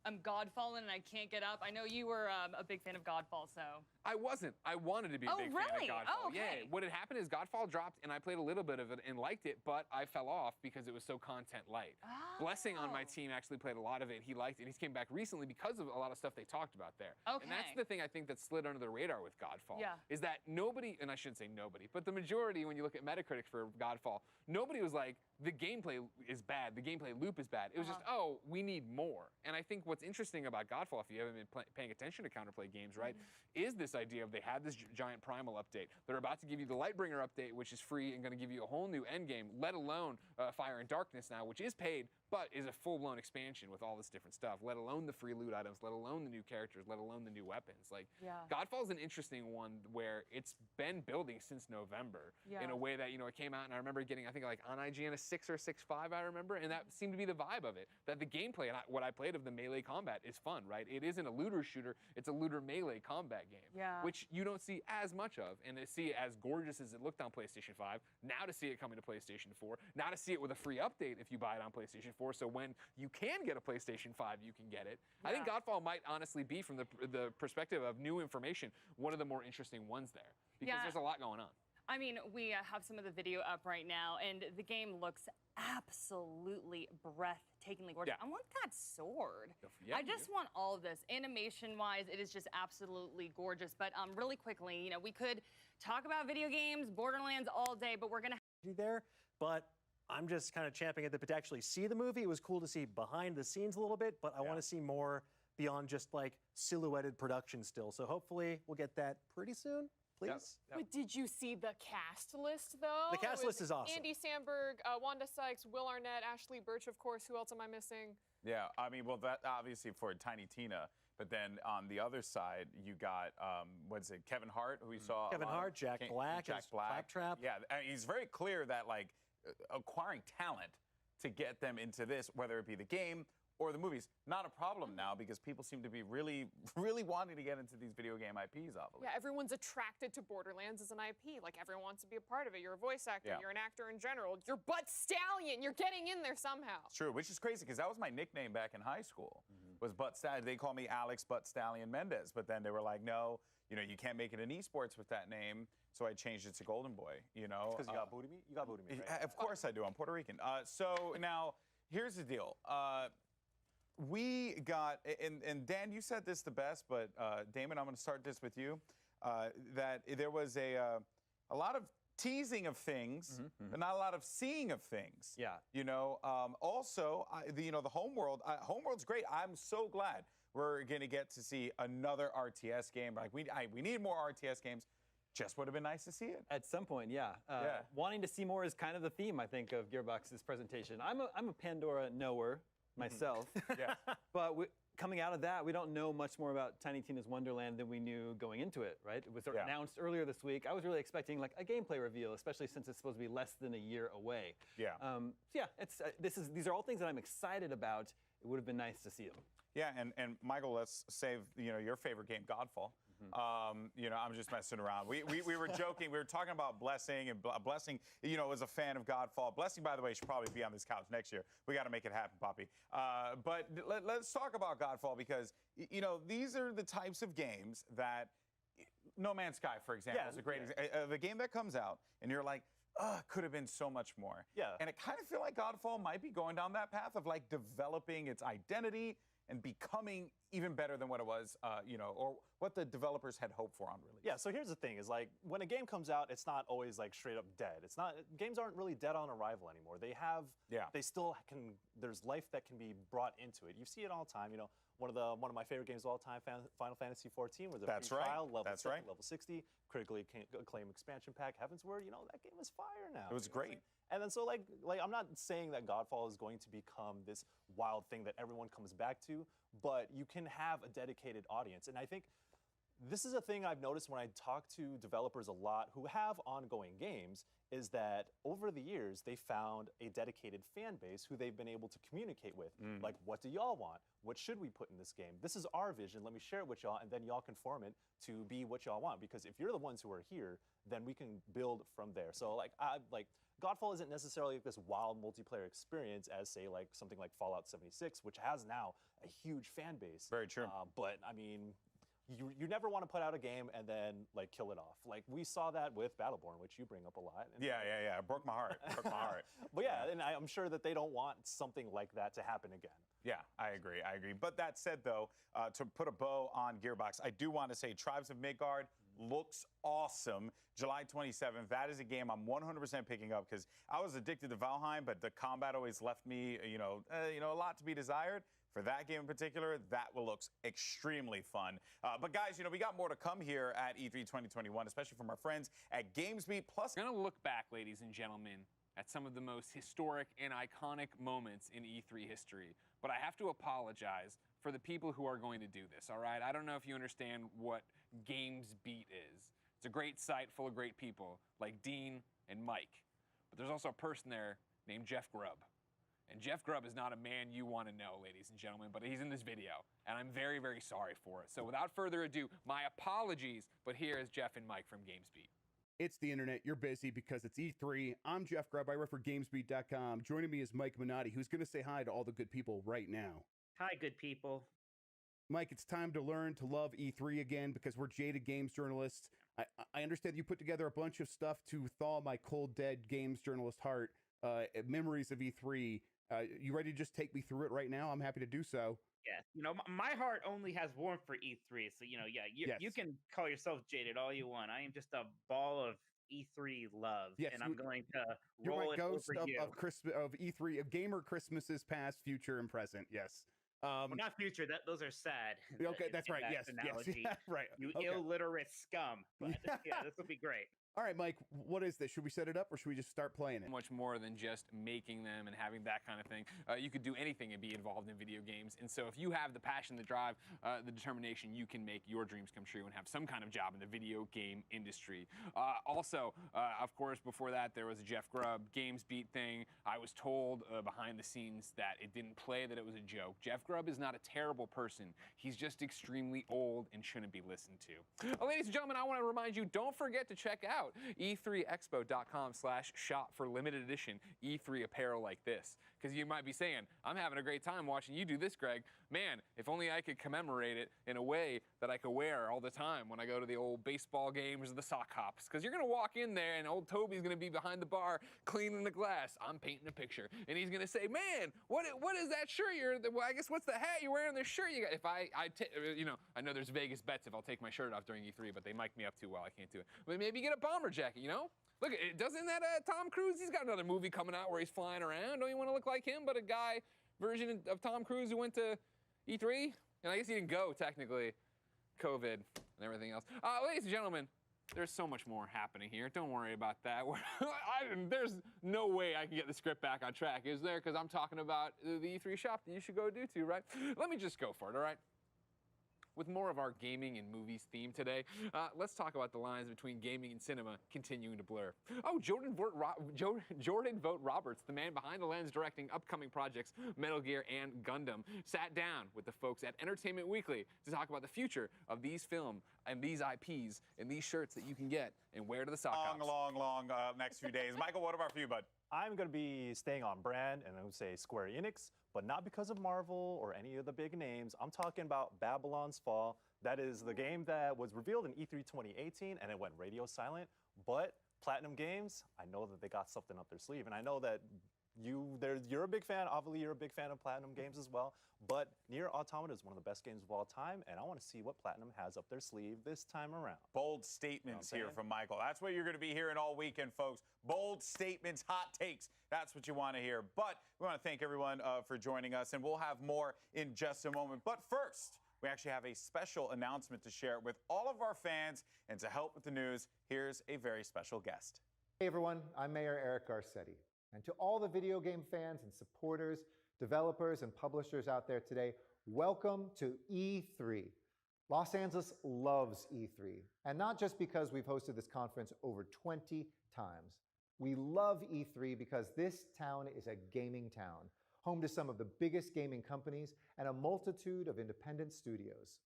I'm Godfallen and I can't get up. I know you were a big fan of Godfall, so. I wasn't. I wanted to be a big fan of Godfall. Yeah, what had happened is Godfall dropped and I played a little bit of it and liked it, but I fell off because it was so content light. Blessing on my team actually played a lot of it. He liked it. He came back recently because of a lot of stuff they talked about there. And that's the thing I think that slid under the radar with Godfall. Is that nobody, and I shouldn't say nobody, but the majority, when you look at Metacritic for Godfall, nobody was like, the gameplay is bad, the gameplay loop is bad. It was just, oh, we need more. And I think what's interesting about Godfall, if you haven't been paying attention to Counterplay games, right, is this idea of they had this giant Primal update. They're about to give you the Lightbringer update, which is free and going to give you a whole new endgame, let alone Fire and Darkness now, which is paid, but is a full-blown expansion with all this different stuff, let alone the free loot items, let alone the new characters, let alone the new weapons. Like, Godfall's an interesting one where it's been building since November in a way that, you know, it came out, and I remember getting, I think, like on IGN a 6 or 6.5, I remember, and that seemed to be the vibe of it. That the gameplay, and what I played of the melee combat is fun, right? It isn't a looter shooter, it's a looter melee combat game, which you don't see as much of, and to see it as gorgeous as it looked on PlayStation 5, now to see it coming to PlayStation 4, now to see it with a free update if you buy it on PlayStation 4, so when you can get a PlayStation 5, you can get it. I think Godfall might honestly be, from the perspective of new information, one of the more interesting ones there, because there's a lot going on.
I mean, we have some of the video up right now, and the game looks absolutely breathtakingly gorgeous. I want that sword. I just want all of this. Animation-wise, it is just absolutely gorgeous. But really quickly, you know, we could talk about video games, Borderlands all day, but we're going to
there. But I'm just kind of champing at the bit to actually see the movie. It was cool to see behind the scenes a little bit, but I want to see more beyond just like silhouetted production still. So hopefully we'll get that pretty soon. Please.
But did you see the cast list, though?
The cast list is awesome.
Andy Samberg, Wanda Sykes, Will Arnett, Ashley Birch, of course. Who else am I missing?
Yeah, I mean, well, that obviously for Tiny Tina. But then on the other side, you got, what's it, Kevin Hart, who we saw.
Kevin Hart, Jack Black, Claptrap.
Yeah, and he's very clear that, like, acquiring talent to get them into this, whether it be the game or the movies, not a problem now, because people seem to be really, really wanting to get into these video game IPs, obviously.
Yeah, everyone's attracted to Borderlands as an IP. Like, everyone wants to be a part of it. You're a voice actor. You're an actor in general. You're Butt Stallion. You're getting in there somehow.
It's true, which is crazy, because that was my nickname back in high school, was Butt Stallion. They called me Alex Butt Stallion Mendez, but then they were like, no, you know, you can't make it in esports with that name, so I changed it to Golden Boy, you know.
Because you got booty meat? You got booty meat, right?
Of course I do. I'm Puerto Rican. So now, here's the deal. We got, and Dan, you said this the best, but Damon, I'm going to start this with you, that there was a lot of teasing of things, but not a lot of seeing of things.
Yeah.
You know, also, you know, the Homeworld, Homeworld's great. I'm so glad we're going to get to see another RTS game. Like, we need more RTS games. Just would have been nice to see it.
At some point, yeah. Wanting to see more is kind of the theme, I think, of Gearbox's presentation. I'm a Pandora knower myself. But coming out of that, we don't know much more about Tiny Tina's Wonderland than we knew going into it, right? It was announced earlier this week. I was really expecting like a gameplay reveal, especially since it's supposed to be less than a year away. So yeah, it's these are all things that I'm excited about. It would have been nice to see them.
Yeah, and Michael, let's save your favorite game, Godfall. You know, I'm just messing around. We were joking. We were talking about Blessing, and Blessing, you know, was a fan of Godfall. Blessing, by the way, should probably be on this couch next year. We got to make it happen, Poppy. But let's talk about Godfall, because, you know, these are the types of games that No Man's Sky, for example, is a great example. The game that comes out, and you're like, could have been so much more. And I kind of feel like Godfall might be going down that path of like developing its identity and becoming even better than what it was, you know, or what the developers had hoped for on release.
Yeah, so here's the thing, is like, when a game comes out, it's not always like straight up dead. It's not, games aren't really dead on arrival anymore. They have, they still can, there's life that can be brought into it. You see it all the time, you know. One of my favorite games of all time, Final Fantasy XIV, was a free trial, level 60, critically acclaimed expansion pack, Heavensward. You know, that game is fire now.
It was great.
And then so like I'm not saying that Godfall is going to become this wild thing that everyone comes back to, but you can have a dedicated audience. And I think this is a thing I've noticed when I talk to developers a lot who have ongoing games, is that over the years, they found a dedicated fan base who they've been able to communicate with. Like, what do y'all want? What should we put in this game? This is our vision. Let me share it with y'all, and then y'all can form it to be what y'all want. Because if you're the ones who are here, then we can build from there. So like, Godfall isn't necessarily this wild multiplayer experience as, say, like something like Fallout 76, which has now a huge fan base.
Very true.
But I mean, you never want to put out a game and then like kill it off. Like we saw that with Battleborn, which you bring up a lot. And
yeah. It broke my heart. Broke my heart.
But yeah, and I'm sure that they don't want something like that to happen again.
Yeah, I agree. But that said, though, to put a bow on Gearbox, I do want to say Tribes of Midgard looks awesome. July 27th, that is a game I'm 100% picking up, because I was addicted to Valheim, but the combat always left me, a lot to be desired. For that game in particular, that looks extremely fun. But guys, we got more to come here at E3 2021, especially from our friends at GamesBeat. Plus,
we're gonna look back, ladies and gentlemen, at some of the most historic and iconic moments in E3 history. But I have to apologize for the people who are going to do this, all right? I don't know if you understand what GamesBeat is. It's a great site full of great people like Dean and Mike. But there's also a person there named Jeff Grubb. And Jeff Grubb is not a man you want to know, ladies and gentlemen, but he's in this video, and I'm very, very sorry for it. So without further ado, my apologies, but here is Jeff and Mike from GamesBeat.
It's the internet. You're busy because it's E3. I'm Jeff Grubb. I work for GamesBeat.com. Joining me is Mike Minotti, who's going to say hi to all the good people right now.
Hi, good people.
Mike, it's time to learn to love E3 again because we're jaded games journalists. I understand you put together a bunch of stuff to thaw my cold, dead games journalist heart, memories of E3. You ready to just take me through it right now? I'm happy to do so.
Yes, my heart only has warmth for E3, so you can call yourself jaded all you want. I am just a ball of E3 love, and I'm going to roll it over you.
Of E3, of gamer Christmases past, future, and present. Yes.
Well, not future. Those are sad.
Okay, that's right. Yes, yes, right.
You illiterate scum. But yeah, this will be great.
All right, Mike, what is this? Should we set it up or should we just start playing it?
Much more than just making them and having that kind of thing. You could do anything and be involved in video games. And so if you have the passion, the drive, the determination, you can make your dreams come true and have some kind of job in the video game industry. Also, of course, before that, there was a Jeff Grubb GamesBeat thing. I was told behind the scenes that it didn't play, that it was a joke. Jeff Grubb is not a terrible person. He's just extremely old and shouldn't be listened to. Ladies and gentlemen, I want to remind you, don't forget to check out e3expo.com/shop for limited edition E3 apparel like this. Because you might be saying, I'm having a great time watching you do this, Greg. Man, if only I could commemorate it in a way that I could wear all the time when I go to the old baseball games or the sock hops. Because you're going to walk in there and old Toby's going to be behind the bar cleaning the glass. I'm painting a picture. And he's going to say, man, what is that shirt well, I guess what's the hat you're wearing, this shirt you got? If I know there's Vegas bets if I'll take my shirt off during E3, but they mic me up too well. I can't do it. But maybe get a bomber jacket, Look, doesn't that Tom Cruise? He's got another movie coming out where he's flying around. Don't you want to look like him, but a guy version of Tom Cruise who went to E3? And I guess he didn't go, technically. COVID and everything else. Ladies and gentlemen, there's so much more happening here. Don't worry about that. There's no way I can get the script back on track, is there? Because I'm talking about the E3 shop that you should go do to, right? Let me just go for it, all right? With more of our gaming and movies theme today, let's talk about the lines between gaming and cinema continuing to blur. Oh, Jordan Vogt Roberts, the man behind the lens directing upcoming projects Metal Gear and Gundam, sat down with the folks at Entertainment Weekly to talk about the future of these film and these IPs and these shirts that you can get and wear to the sock hops.
Long next few days. Michael, what about for you, bud?
I'm going to be staying on brand, and I would say Square Enix, but not because of Marvel or any of the big names. I'm talking about Babylon's Fall. That is the game that was revealed in E3 2018, and it went radio silent. But Platinum Games, I know that they got something up their sleeve, and I know that you're a big fan. Obviously, you're a big fan of Platinum Games as well. But Nier Automata is one of the best games of all time, and I want to see what Platinum has up their sleeve this time around.
Bold statements here from Michael. That's what you're going to be hearing all weekend, folks. Bold statements, hot takes. That's what you want to hear. But we want to thank everyone for joining us, and we'll have more in just a moment. But first, we actually have a special announcement to share with all of our fans. And to help with the news, here's a very special guest.
Hey everyone, I'm Mayor Eric Garcetti. And to all the video game fans and supporters, developers and publishers out there today, welcome to E3. Los Angeles loves E3, and not just because we've hosted this conference over 20 times. We love E3 because this town is a gaming town, home to some of the biggest gaming companies and a multitude of independent studios.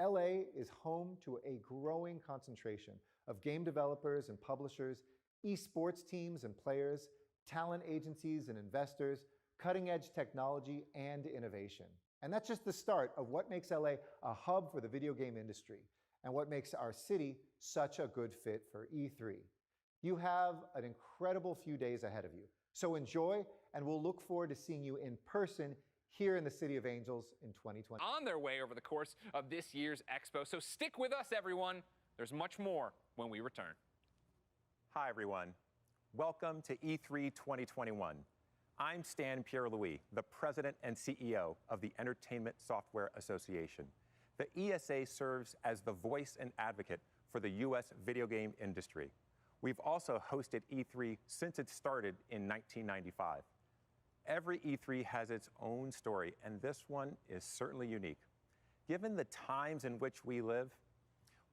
LA is home to a growing concentration of game developers and publishers, esports teams and players, talent agencies and investors, cutting-edge technology and innovation. And that's just the start of what makes LA a hub for the video game industry and what makes our city such a good fit for E3. You have an incredible few days ahead of you, so enjoy, and we'll look forward to seeing you in person here in the City of Angels in 2020.
On their way over the course of this year's Expo, so stick with us, everyone. There's much more when we return.
Hi, everyone. Welcome to E3 2021. I'm Stan Pierre-Louis, the President and CEO of the Entertainment Software Association. The ESA serves as the voice and advocate for the U.S. video game industry. We've also hosted E3 since it started in 1995. Every E3 has its own story, and this one is certainly unique. Given the times in which we live,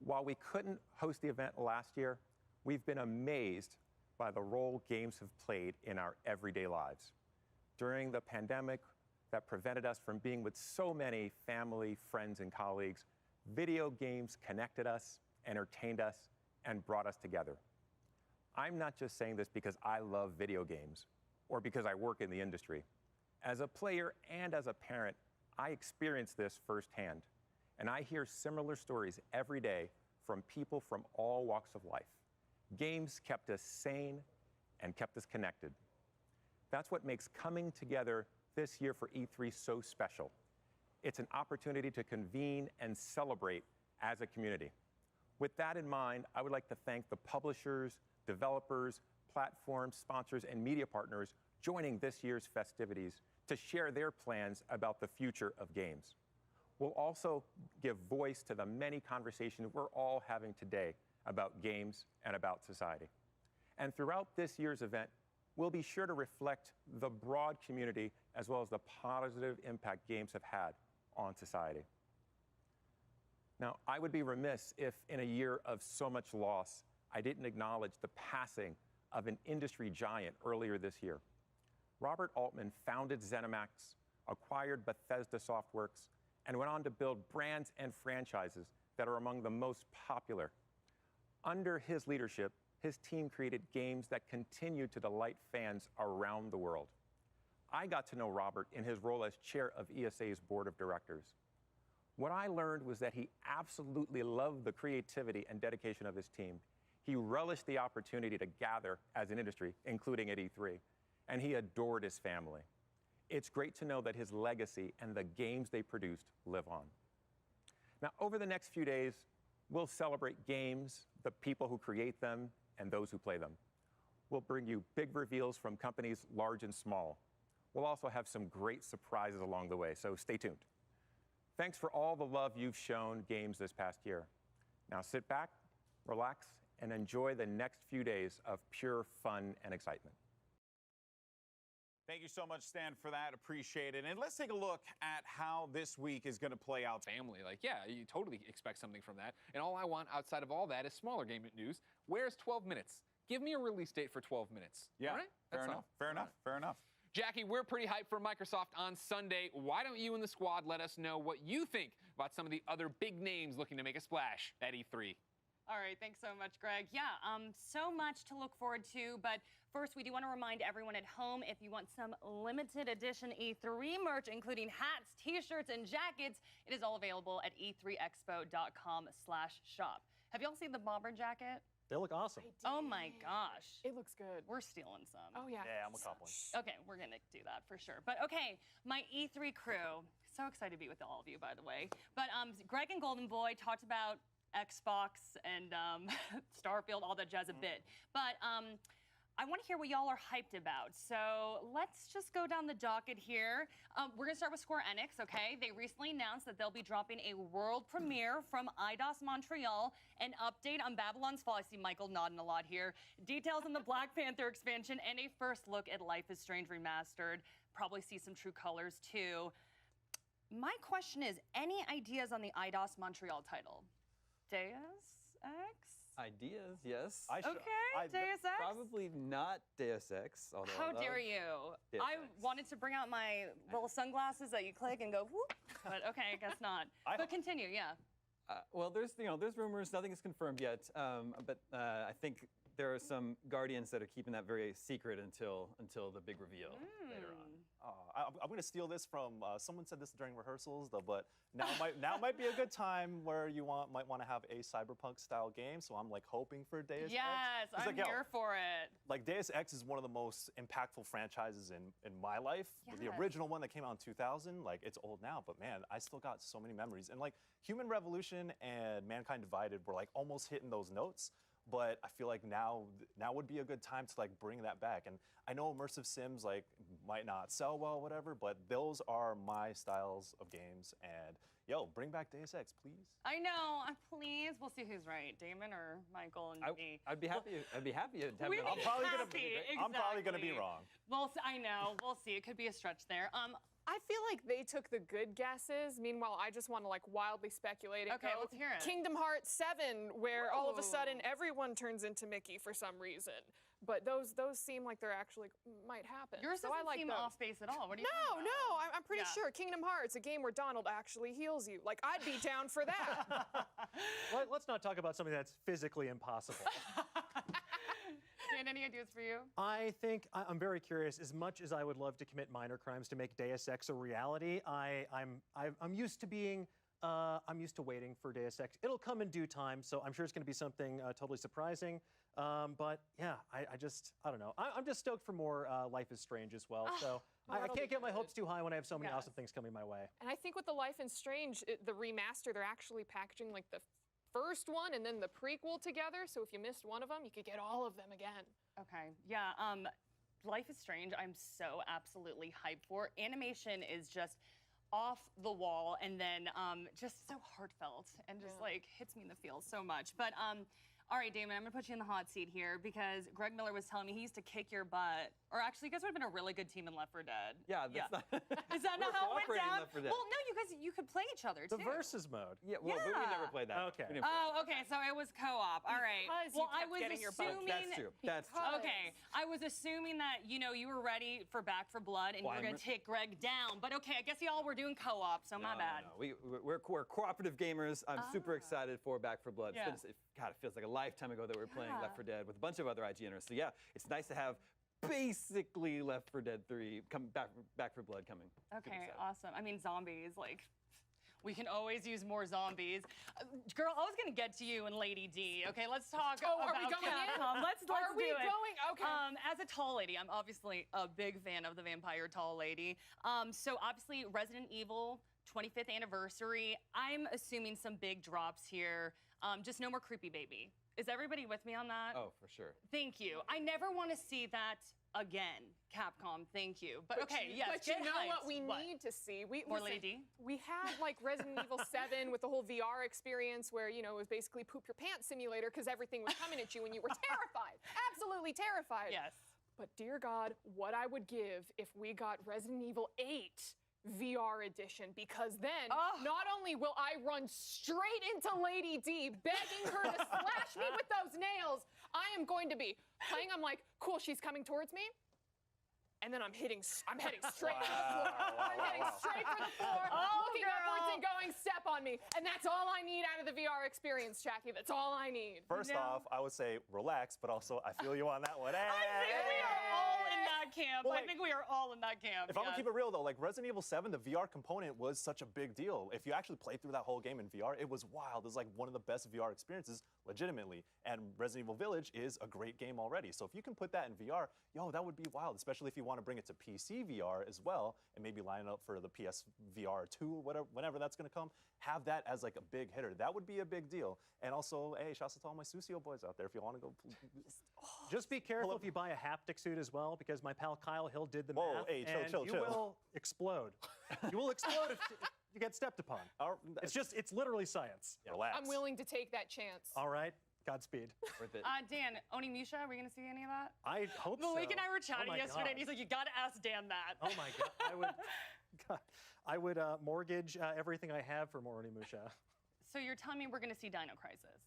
while we couldn't host the event last year, we've been amazed by the role games have played in our everyday lives. During the pandemic that prevented us from being with so many family, friends, and colleagues, video games connected us, entertained us, and brought us together. I'm not just saying this because I love video games or because I work in the industry. As a player and as a parent, I experience this firsthand, and I hear similar stories every day from people from all walks of life. Games kept us sane and kept us connected. That's what makes coming together this year for E3 so special. It's an opportunity to convene and celebrate as a community. With that in mind, I would like to thank the publishers, developers, platforms, sponsors, and media partners joining this year's festivities to share their plans about the future of games. We'll also give voice to the many conversations we're all having today about games and about society. And throughout this year's event, we'll be sure to reflect the broad community as well as the positive impact games have had on society. Now, I would be remiss if in a year of so much loss, I didn't acknowledge the passing of an industry giant earlier this year. Robert Altman founded ZeniMax, acquired Bethesda Softworks, and went on to build brands and franchises that are among the most popular. Under his leadership, his team created games that continue to delight fans around the world. I got to know Robert in his role as chair of ESA's board of directors. What I learned was that he absolutely loved the creativity and dedication of his team. He relished the opportunity to gather as an industry, including at E3, and he adored his family. It's great to know that his legacy and the games they produced live on. Now, over the next few days, we'll celebrate games, the people who create them, and those who play them. We'll bring you big reveals from companies large and small. We'll also have some great surprises along the way, so stay tuned. Thanks for all the love you've shown games this past year. Now sit back, relax, and enjoy the next few days of pure fun and excitement.
Thank you so much, Stan, for that. Appreciate it. And let's take a look at how this week is going to play out.
Family, like, yeah, you totally expect something from that. And all I want outside of all that is smaller game news. Where's 12 minutes? Give me a release date for 12 minutes.
Yeah,
all right?
Fair enough. Fair enough. Fair enough.
Jackie, we're pretty hyped for Microsoft on Sunday. Why don't you and the squad let us know what you think about some of the other big names looking to make a splash at E3?
All right, thanks so much, Greg. Yeah, so much to look forward to, but first, we do want to remind everyone at home, if you want some limited edition E3 merch, including hats, t-shirts, and jackets, it is all available at e3expo.com/shop. Have y'all seen the bomber jacket?
They look awesome.
Oh my gosh.
It looks good.
We're stealing some.
Oh yeah.
Yeah, I'm a cop one.
Okay, we're gonna do that for sure. But okay, my E3 crew. So excited to be with all of you, by the way. But Greg and Golden Boy talked about Xbox and Starfield, all that jazz a bit. But I want to hear what y'all are hyped about. So let's just go down the docket here. We're going to start with Square Enix, okay? They recently announced that they'll be dropping a world premiere from Eidos Montreal, an update on Babylon's Fall. I see Michael nodding a lot here. Details on the Black Panther expansion, and a first look at Life is Strange Remastered. Probably see some true colors, too. My question is, any ideas on the Eidos Montreal title? Deus Ex?
Ideas, yes.
Deus Ex?
Probably not Deus Ex.
How dare you? I wanted to bring out my little sunglasses that you click and go whoop, but okay, I guess not. But continue, yeah.
Well, there's rumors. Nothing is confirmed yet. But I think there are some Guardians that are keeping that very secret until the big reveal later on.
I'm going to steal this from someone said this during rehearsals, though. But now might be a good time where you might want to have a cyberpunk style game. So I'm like hoping for Deus Ex.
Yes, I'm here for it.
Like Deus Ex is one of the most impactful franchises in my life.
Yes.
The original one that came out in 2000, like it's old now, but man, I still got so many memories. And like Human Revolution and Mankind Divided were like almost hitting those notes. But I feel like now would be a good time to like bring that back. And I know immersive sims like might not sell well, whatever, but those are my styles of games. And yo, bring back Deus Ex, please.
I know, please. We'll see who's right, Damon or Michael and me.
I'd be happy. I'd be happy to have it.
I'm probably gonna be wrong.
Well, I know. We'll see. It could be a stretch there.
I feel like they took the good guesses. Meanwhile, I just want to like wildly speculate. And
Okay,
go,
let's hear it.
Kingdom Hearts 7, where all of a sudden everyone turns into Mickey for some reason. But those seem like they're actually might happen.
Yours
so
doesn't
I like
seem
those.
off base at all. What do you
No, I'm pretty sure Kingdom Hearts, a game where Donald actually heals you. Like, I'd be down for that.
Let's not talk about something that's physically impossible.
Dan, any ideas for you?
I think I'm very curious. As much as I would love to commit minor crimes to make Deus Ex a reality, I'm used to being. I'm used to waiting for Deus Ex. It'll come in due time, so I'm sure it's going to be something totally surprising. But yeah, I don't know. I'm just stoked for more Life is Strange as well. So I can't get my hopes too high when I have so many awesome things coming my way.
And I think with the Life is Strange, the remaster, they're actually packaging like the first one and then the prequel together. So if you missed one of them, you could get all of them again.
Okay. Yeah. Life is Strange. I'm so absolutely hyped for. Animation is just off the wall, and then just so heartfelt and just like hits me in the feels so much. But all right, Damon, I'm gonna put you in the hot seat here because Greg Miller was telling me he used to kick your butt. Or actually, you guys would have been a really good team in Left 4 Dead.
Yeah, that's not.
Is that not how it went down?
Left 4 Dead.
Well, no, you could play each other too.
The versus mode.
Yeah, well, we never played that.
Okay.
Oh, okay, so it was co-op. All right.
Because
well,
you
I
kept
was
getting your butt.
assuming.
That's true. That's true.
Okay, I was assuming that you were ready for Back 4 Blood and you were gonna take Greg down. But okay, I guess y'all were doing co-op, so my bad.
No. We're cooperative gamers. I'm super excited for Back 4 Blood.
Yeah.
God, it feels like a lifetime ago that we were playing Left 4 Dead with a bunch of other IGNers. So yeah, it's nice to have basically Left 4 Dead 3 come Back 4 Blood coming.
Okay, awesome. I mean, zombies, like, we can always use more zombies. Girl, I was gonna get to you and Lady D. Okay, let's talk about
are we going
Capcom.
in?
Let's
Are we
do it.
going? Okay.
As a tall lady, I'm obviously a big fan of the vampire tall lady. So obviously, Resident Evil 25th anniversary. I'm assuming some big drops here. Just no more creepy baby. Is everybody with me on that?
Oh, for sure.
Thank you. I never want to see that again, Capcom. Thank you. But okay, yes.
But you know what we need to see?
More Lady D?
We had like Resident Evil 7 with the whole VR experience where, it was basically poop your pants simulator because everything was coming at you and you were terrified. Absolutely terrified.
Yes.
But dear God, what I would give if we got Resident Evil 8 VR edition, because then not only will I run straight into Lady D begging her to slash me with those nails, I am going to be playing. I'm like, cool, she's coming towards me. And then I'm heading straight for the floor. I'm heading straight for the floor, looking upwards and going, step on me. And that's all I need out of the VR experience, Jackie. That's all I need.
First off, I would say relax, but also I feel you on that one.
I think we are all in that camp.
Well,
I think we are all in that camp.
If I'm gonna keep it real though, like Resident Evil 7, the VR component was such a big deal. If you actually played through that whole game in VR, it was wild. It was like one of the best VR experiences, legitimately. And Resident Evil Village is a great game already. So if you can put that in VR, that would be wild, especially if you want to bring it to PC VR as well, and maybe line it up for the PS VR 2 or whenever that's gonna come. Have that as like a big hitter. That would be a big deal. And also, hey, shouts to all my Susio boys out there if you want to go.
Just be careful if you buy a haptic suit as well, because my pal Kyle Hill did the math.
Hey,
and
chill.
You will explode. You will explode if you get stepped upon. It's literally science.
Relax.
I'm willing to take that chance.
All right. Godspeed.
Worth it.
Dan, Onimusha, are we going to see any of that?
I hope so.
Malik and I were chatting
my
yesterday,
God.
and he's like, you got to ask Dan that.
Oh my God. I would mortgage everything I have for more Onimusha.
So you're telling me we're going to see Dino Crisis?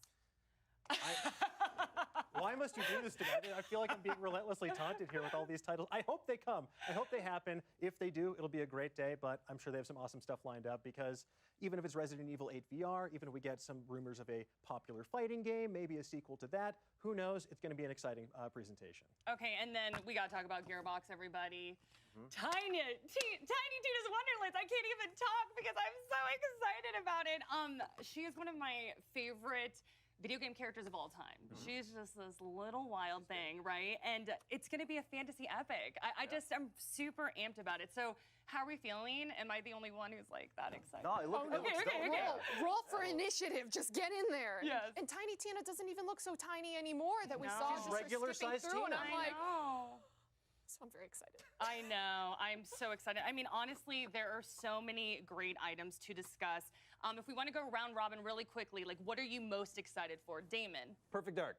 Why must you do this to me? I feel like I'm being relentlessly taunted here with all these titles. I hope they come. I hope they happen. If they do, it'll be a great day, but I'm sure they have some awesome stuff lined up, because even if it's Resident Evil 8 VR, even if we get some rumors of a popular fighting game, maybe a sequel to that, who knows? It's going to be an exciting presentation.
Okay, and then we got to talk about Gearbox, everybody. Tiny Tina's Wonderlands. I can't even talk because I'm so excited about it. She is one of my favorite video game characters of all time. She's just this little wild thing, right? And it's gonna be a fantasy epic. I'm super amped about it. So how are we feeling? Am I the only one who's like that excited?
No, it looks
okay.
Roll for initiative. Just get in there.
Yes.
And Tiny Tina doesn't even look so tiny anymore that we saw.
She's regular
skipping
size
through,
Tina.
And I'm like, so I'm very excited.
I know. I'm so excited. I mean, honestly, there are so many great items to discuss. If we want to go round robin really quickly, like, what are you most excited for? Damon.
Perfect Dark.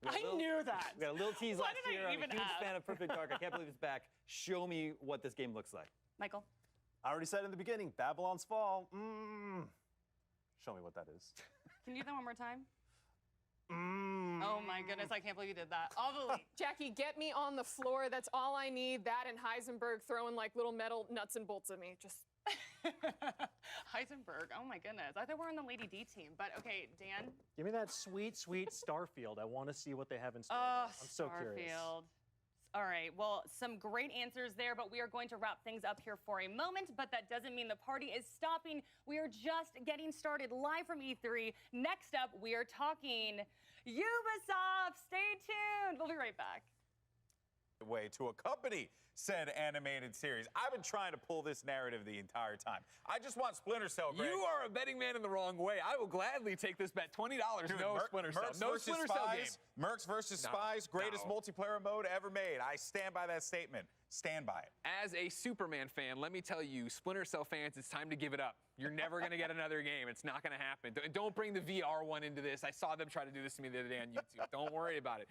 I knew that.
We got a little tease last year. I'm a huge
ask?
fan of Perfect Dark. I can't believe it's back. Show me what this game looks like.
Michael.
I already said in the beginning, Babylon's Fall. Show me what that is.
Can you do that one more time? Oh my goodness, I can't believe you did that. I'll believe.
Jackie, get me on the floor. That's all I need. That and Heisenberg throwing like little metal nuts and bolts at me. Just.
Heisenberg, oh my goodness. I thought we were on the Lady D team, but okay, Dan.
Give me that sweet, sweet Starfield. I want to see what they have in store.
Oh,
I'm so curious.
Starfield. All right, well, some great answers there, but we are going to wrap things up here for a moment, but that doesn't mean the party is stopping. We are just getting started live from E3. Next up, we are talking Ubisoft. Stay tuned. We'll be right back.
Way to accompany said animated series. I've been trying to pull this narrative the entire time. I just want Splinter Cell, Greg.
You are a betting man in the wrong way. I will gladly take this bet. $20, no Splinter Cell. No Splinter Cell game.
Mercs versus Spies, greatest multiplayer mode ever made. I stand by that statement. Stand by it.
As a Superman fan, let me tell you, Splinter Cell fans, it's time to give it up. You're never going to get another game. It's not going to happen. Don't bring the VR one into this. I saw them try to do this to me the other day on YouTube. Don't worry about it.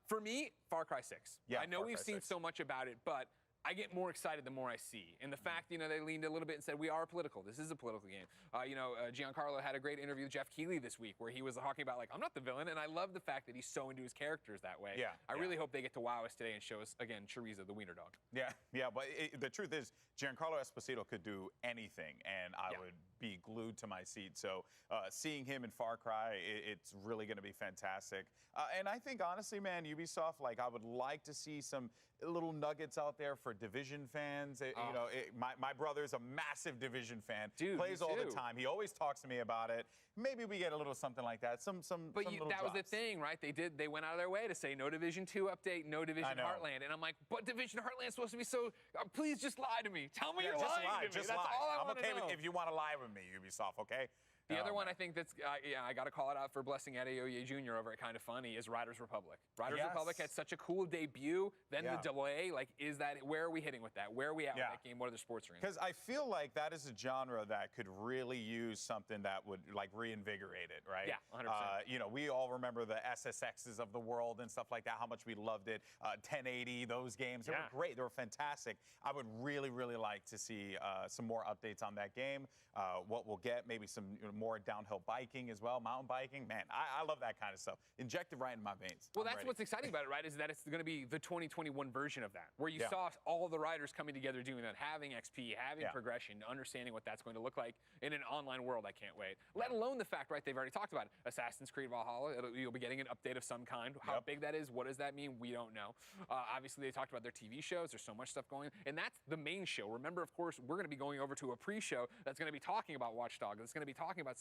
For me, Far Cry 6.
Yeah,
I know we've seen
6.
so much about it, but I get more excited the more I see. And the fact, they leaned a little bit and said, we are political. This is a political game. Giancarlo had a great interview with Jeff Keighley this week where he was talking about, like, I'm not the villain. And I love the fact that he's so into his characters that way.
Yeah.
I really hope they get to wow us today and show us, again, Chorizo, the wiener dog.
Yeah, but the truth is, Giancarlo Esposito could do anything, and I would be glued to my seat. So seeing him in Far Cry, it's really going to be fantastic. And I think, honestly, man, Ubisoft, like, I would like to see some little nuggets out there for Division fans. My brother's a massive Division fan.
Dude,
plays all the time. He always talks to me about it. Maybe we get a little something like that.
But that was the thing, right? They went out of their way to say no Division 2 update, no Division Heartland. And I'm like, but Division Heartland's supposed to be so. Please just lie to me. Tell me you're lying to me. That's all I want to know.
I'm okay if you want to lie with me, Ubisoft. Okay.
The other one I think that's, I got to call it out for blessing Adeoye Jr. over at Kind of Funny is Riders Republic. Riders Republic had such a cool debut, then the delay. Like, where are we hitting with that? Where are we at with that game? What are the sports arenas?
Because I feel like that is a genre that could really use something that would, like, reinvigorate it, right?
Yeah,
100%. We all remember the SSXs of the world and stuff like that, how much we loved it. 1080, those games, they were great. They were fantastic. I would really, really like to see some more updates on that game. What we'll get, maybe some more downhill biking as well, mountain biking. Man, I love that kind of stuff. Inject it right in my veins.
Well, that's what's exciting about it, right? Is that it's going to be the 2021 version of that, where you saw all the riders coming together doing that, having XP, having progression, understanding what that's going to look like in an online world. I can't wait. Let alone the fact, right, they've already talked about it. Assassin's Creed Valhalla, you'll be getting an update of some kind. How big that is, what does that mean? We don't know. Obviously, they talked about their TV shows. There's so much stuff going on. And that's the main show. Remember, of course, we're going to be going over to a pre-show that's going to be talking about Watch Dogs. That's going to be talking about